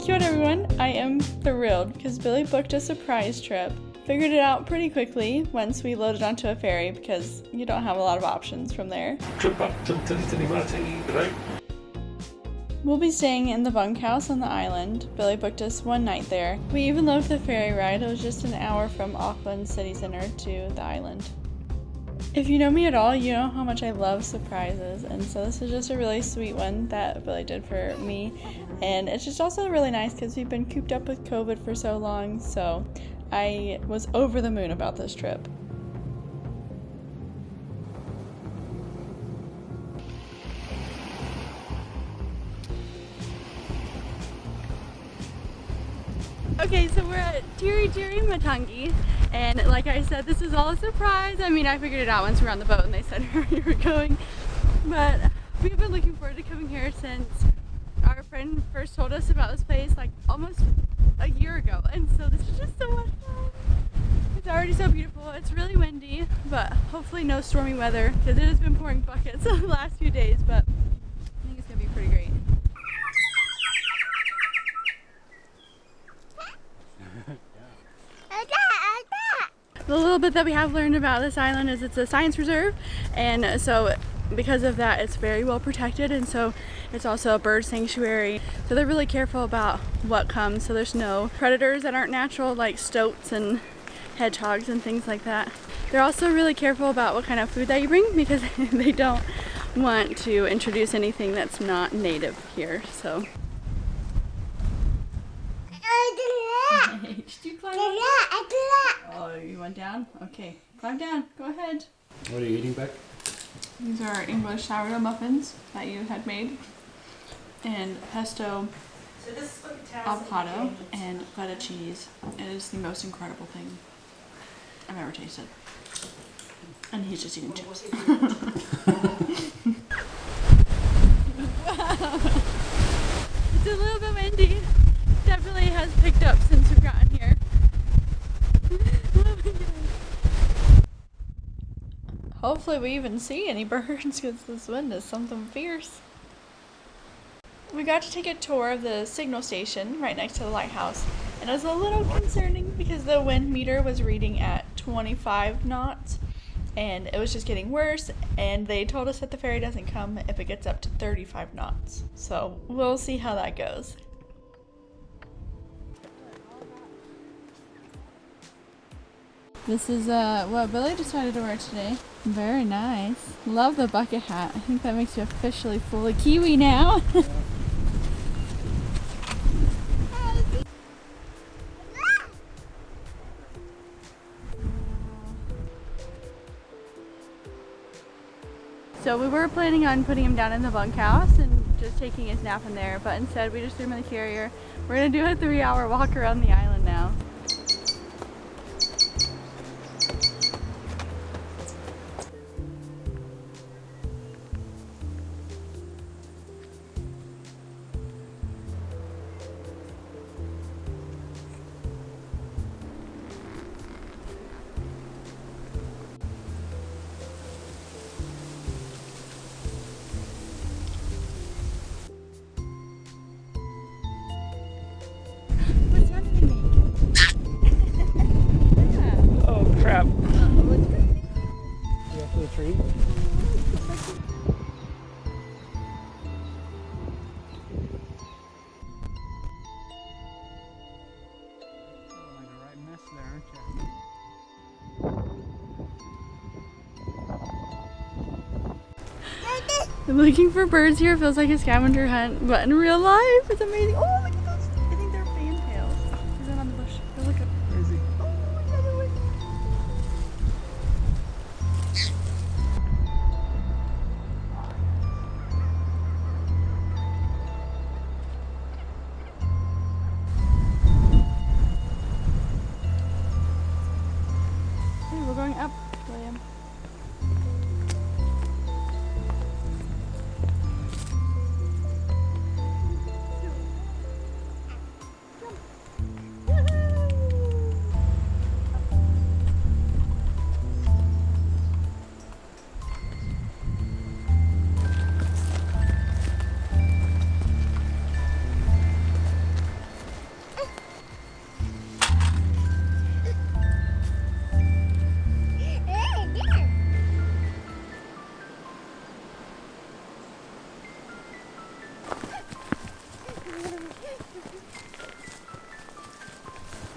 Kia ora everyone, I am thrilled because Billy booked a surprise trip. Figured it out pretty quickly once we loaded onto a ferry because you don't have a lot of options from there. Trip up to Tiritiri Matangi today. We'll be staying in the bunkhouse on the island. Billy booked us one night there. We even loved the ferry ride. It was just an hour from Auckland city center to the island. If you know me at all, you know how much I love surprises, and so this is just a really sweet one that Billy did for me. And it's just also really nice because we've been cooped up with COVID for so long, so I was over the moon about this trip. Okay, so we're at Tiritiri Matangi, and like I said, this is all a surprise. I mean, I figured it out once we were on the boat and they said where we were going, but we've been looking forward to coming here since our friend first told us about this place like almost a year ago, and so this is just so much fun. It's already so beautiful. It's really windy, but hopefully no stormy weather because it has been pouring buckets the last few days, but I think it's gonna be pretty great. The little bit that we have learned about this island is it's a science reserve, and so because of that it's very well protected, and so it's also a bird sanctuary, so they're really careful about what comes, so there's no predators that aren't natural like stoats and hedgehogs and things like that. They're also really careful about what kind of food that you bring because they don't want to introduce anything that's not native here. So did you climb up? Oh, you went down? Okay, climb down. Go ahead. What are you eating, Beck? These are English sourdough muffins that you had made, and pesto, avocado, and feta cheese. It is the most incredible thing I've ever tasted. And he's just eating two. Wow. It's a little bit windy. Definitely has picked up since we've gotten here. Oh my God. Hopefully we even see any birds because this wind is something fierce. We got to take a tour of the signal station right next to the lighthouse, and it was a little concerning because the wind meter was reading at 25 knots and it was just getting worse, and they told us that the ferry doesn't come if it gets up to 35 knots. So we'll see how that goes. This is what Billy decided to wear today. Very nice. Love the bucket hat. I think that makes you officially fully Kiwi now. So we were planning on putting him down in the bunkhouse and just taking his nap in there, but instead we just threw him in the carrier. We're gonna do a 3-hour walk around the island now. Oh crap. You after the tree? I'm looking for birds here. It feels like a scavenger hunt, but in real life, it's amazing. Oh, look at those. I think they're fantails. There's one on the bush. Go look up. Where is he? Oh, the other way. Okay, we're going up, William.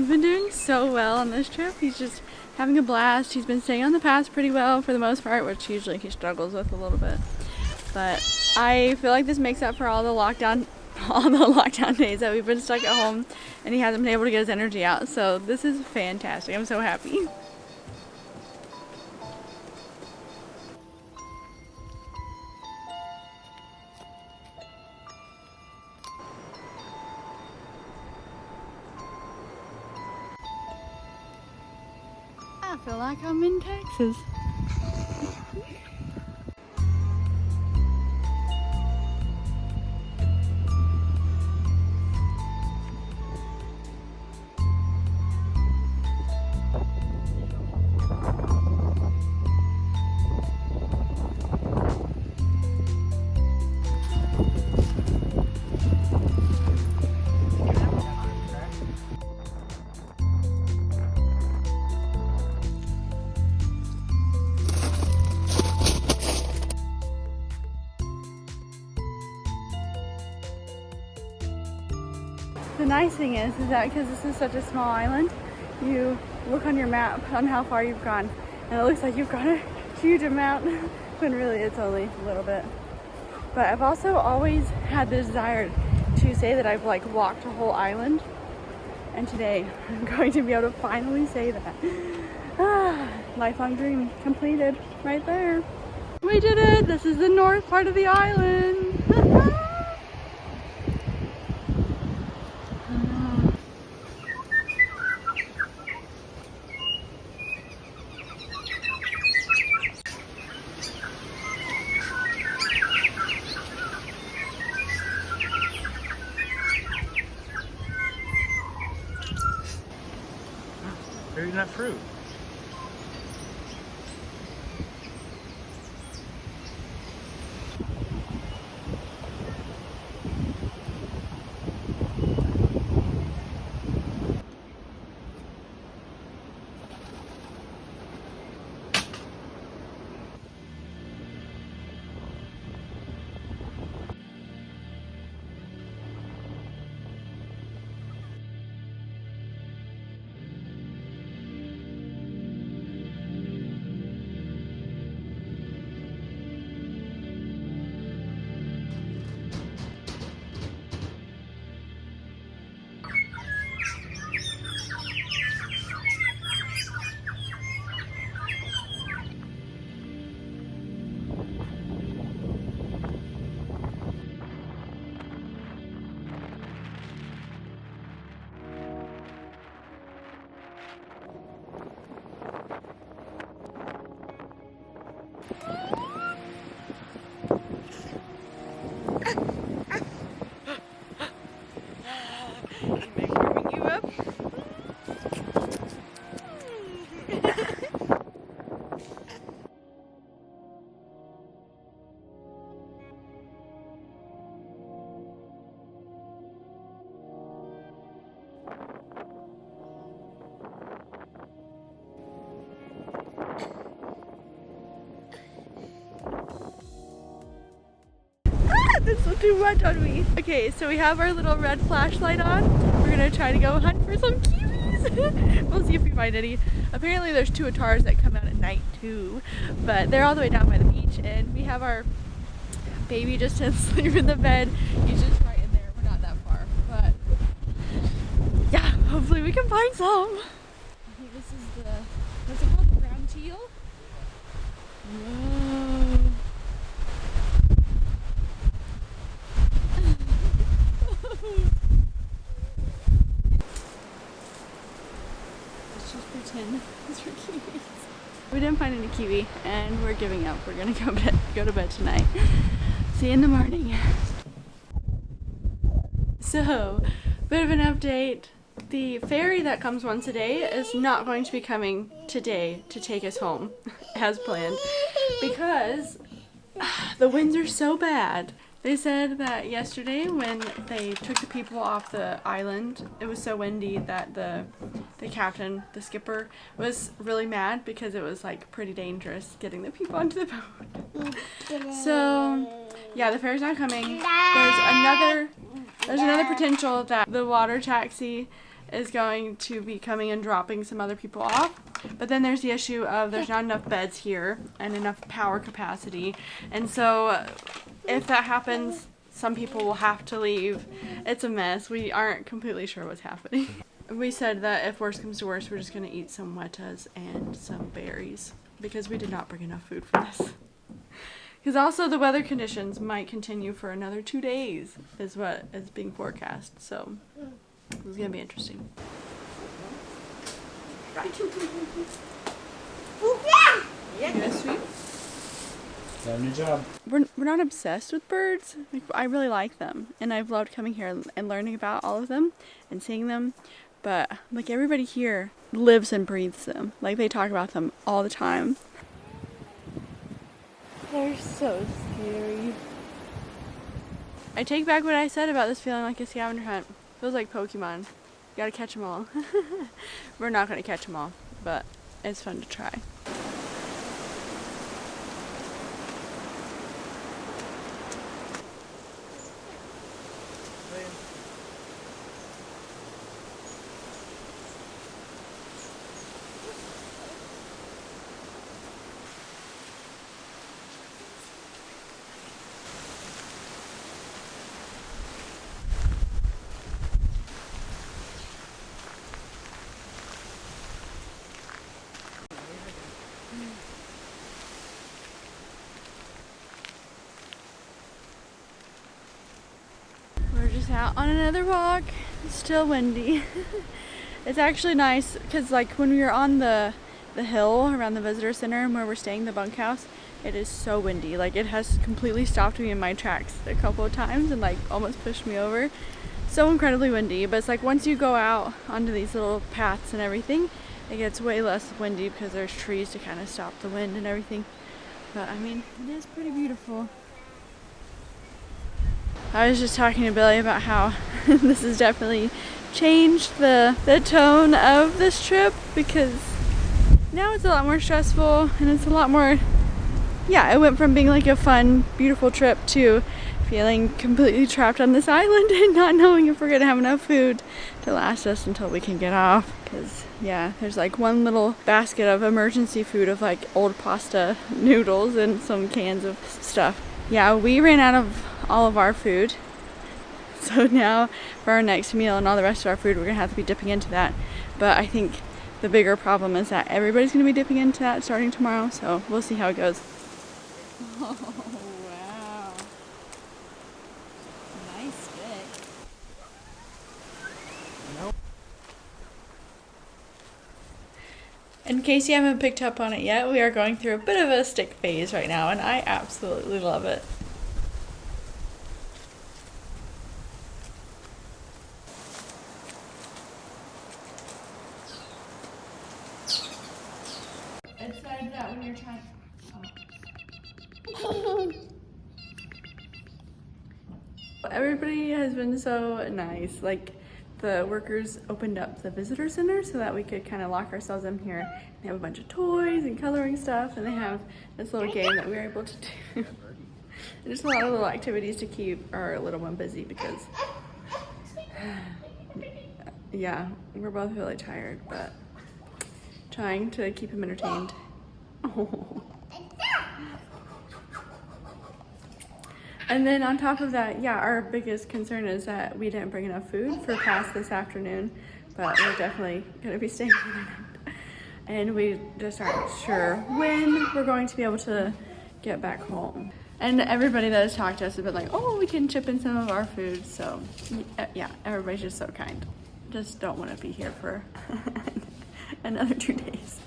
He's been doing so well on this trip. He's just having a blast. He's been staying on the pass pretty well for the most part, which usually he struggles with a little bit. But I feel like this makes up for all the lockdown days that we've been stuck at home and he hasn't been able to get his energy out. So this is fantastic. I'm so happy. I feel like I'm in Texas. The nice thing is that because this is such a small island, you look on your map on how far you've gone, and it looks like you've gone a huge amount, when really it's only a little bit. But I've also always had the desire to say that I've like walked a whole island, and today I'm going to be able to finally say that. Lifelong dream completed right there. We did it! This is the north part of the island. They're eating that fruit. That's too much on me. Okay, so we have our little red flashlight on. We're gonna try to go hunt for some kiwis. We'll see if we find any. Apparently there's two atars that come out at night too, but they're all the way down by the beach, and we have our baby just asleep in the bed. He's just right in there. We're not that far, but yeah, hopefully we can find some. I think this is the, what's it called, the brown teal? Whoa. Let's just pretend these are kiwis. We didn't find any kiwi and we're giving up. We're gonna go to bed tonight. See you in the morning. So, bit of an update. The ferry that comes once a day is not going to be coming today to take us home as planned because the winds are so bad. They said that yesterday when they took the people off the island, it was so windy that the captain, the skipper, was really mad because it was like pretty dangerous getting the people onto the boat. So yeah, the ferry's not coming. There's another potential that the water taxi is going to be coming and dropping some other people off. But then there's the issue of there's not enough beds here and enough power capacity. And so if that happens, some people will have to leave. It's a mess. We aren't completely sure what's happening. We said that if worse comes to worse, we're just going to eat some wetas and some berries because we did not bring enough food for this. Because also the weather conditions might continue for another 2 days is what is being forecast. So it's going to be interesting. Yes, sweet. Got a new job. We're not obsessed with birds. Like, I really like them, and I've loved coming here and learning about all of them and seeing them. But like everybody here lives and breathes them. Like they talk about them all the time. They're so scary. I take back what I said about this feeling like a scavenger hunt. Feels like Pokemon. You gotta catch them all. We're not gonna catch them all, but it's fun to try. We're just out on another walk. It's still windy. It's actually nice because like when we were on the hill around the visitor center where we're staying, the bunkhouse, it is so windy. Like it has completely stopped me in my tracks a couple of times and like almost pushed me over. So incredibly windy, but it's like once you go out onto these little paths and everything, it gets way less windy because there's trees to kind of stop the wind and everything. But I mean, it is pretty beautiful. I was just talking to Billy about how this has definitely changed the tone of this trip because now it's a lot more stressful and it's a lot more, yeah, it went from being like a fun, beautiful trip to feeling completely trapped on this island and not knowing if we're gonna have enough food to last us until we can get off. Because, yeah, there's like one little basket of emergency food of like old pasta noodles and some cans of stuff. Yeah, we ran out of all of our food. So now for our next meal and all the rest of our food, we're gonna have to be dipping into that. But I think the bigger problem is that everybody's gonna be dipping into that starting tomorrow. So we'll see how it goes. Oh, wow. Nice stick. Nope. In case you haven't picked up on it yet, we are going through a bit of a stick phase right now, and I absolutely love it. It said that when you're trying... Oh. Everybody has been so nice. Like, the workers opened up the visitor center so that we could kind of lock ourselves in here. They have a bunch of toys and coloring stuff, and they have this little game that we were able to do. And just a lot of little activities to keep our little one busy because, yeah, we're both really tired, but trying to keep him entertained. Oh. And then on top of that, yeah, our biggest concern is that we didn't bring enough food for past this afternoon, but we're definitely gonna be staying overnight. And we just aren't sure when we're going to be able to get back home. And everybody that has talked to us has been like, oh, we can chip in some of our food. So yeah, everybody's just so kind. Just don't want to be here for another 2 days.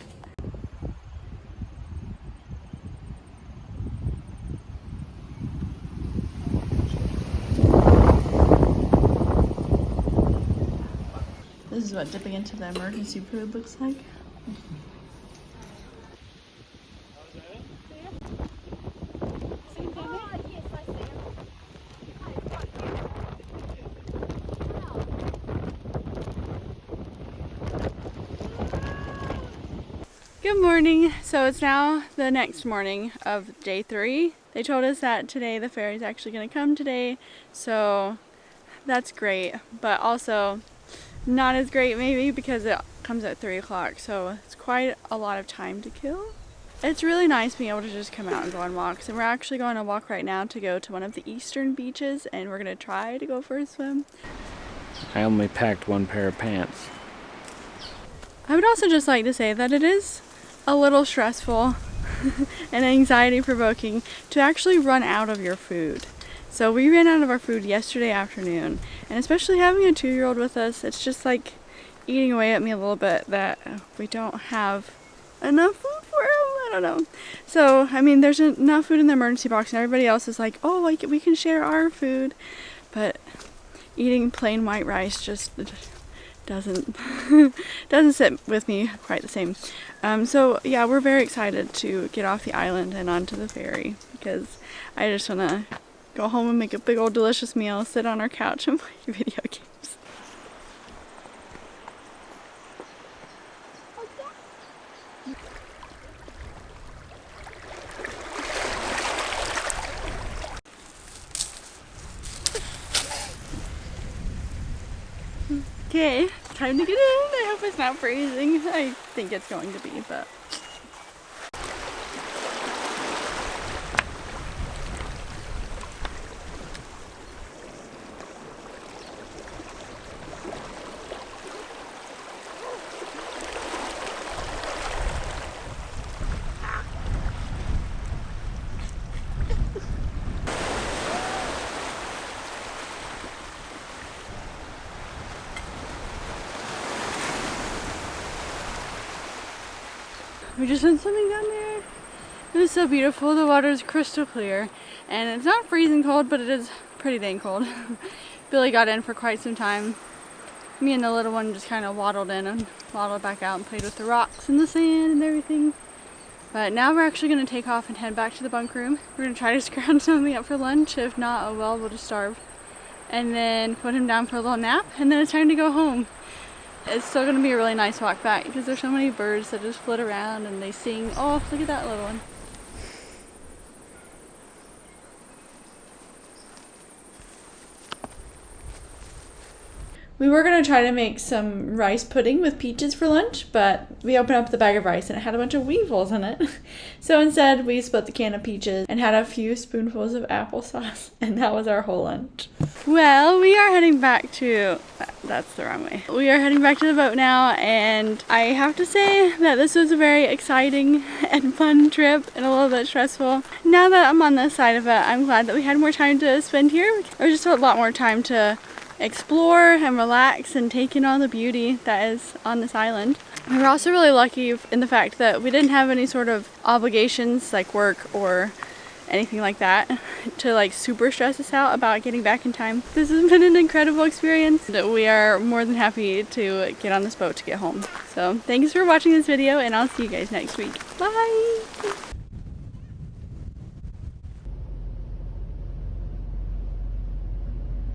This is what dipping into the emergency food looks like. Good morning. So it's now the next morning of day 3. They told us that today the ferry is actually going to come today, so that's great. But also not as great maybe because it comes at 3 o'clock, so it's quite a lot of time to kill. It's really nice being able to just come out and go on walks, and we're actually going on a walk right now to go to one of the eastern beaches, and we're going to try to go for a swim. I only packed 1 pair of pants. I would also just like to say that it is a little stressful and anxiety provoking to actually run out of your food. So we ran out of our food yesterday afternoon, and especially having a 2-year-old with us, it's just like eating away at me a little bit that we don't have enough food for him. I don't know. So, I mean, there's enough food in the emergency box, and everybody else is like, oh, like we can share our food. But eating plain white rice just doesn't sit with me quite the same. So yeah, we're very excited to get off the island and onto the ferry because I just want to go home and make a big old delicious meal, sit on our couch and play video games. Okay, time to get in. I hope it's not freezing. I think it's going to be, but... We just went swimming down there. It was so beautiful. The water is crystal clear, and it's not freezing cold, but it is pretty dang cold. Billy got in for quite some time. Me and the little one just kind of waddled in and waddled back out and played with the rocks and the sand and everything. But now we're actually going to take off and head back to the bunk room. We're going to try to scrounge something up for lunch. If not, oh well, we'll just starve. And then put him down for a little nap, and then it's time to go home. It's still going to be a really nice walk back because there's so many birds that just flit around and they sing. Oh, look at that little one. We were going to try to make some rice pudding with peaches for lunch, but we opened up the bag of rice and it had a bunch of weevils in it. So instead, we split the can of peaches and had a few spoonfuls of applesauce, and that was our whole lunch. Well, we are heading back to... That's the wrong way. We are heading back to the boat now, and I have to say that this was a very exciting and fun trip and a little bit stressful. Now that I'm on this side of it, I'm glad that we had more time to spend here. There was just a lot more time to explore and relax and take in all the beauty that is on this island. We were also really lucky in the fact that we didn't have any sort of obligations like work or anything like that to like super stress us out about getting back in time. This has been an incredible experience. We are more than happy to get on this boat to get home. So thanks for watching this video, and I'll see you guys next week. Bye!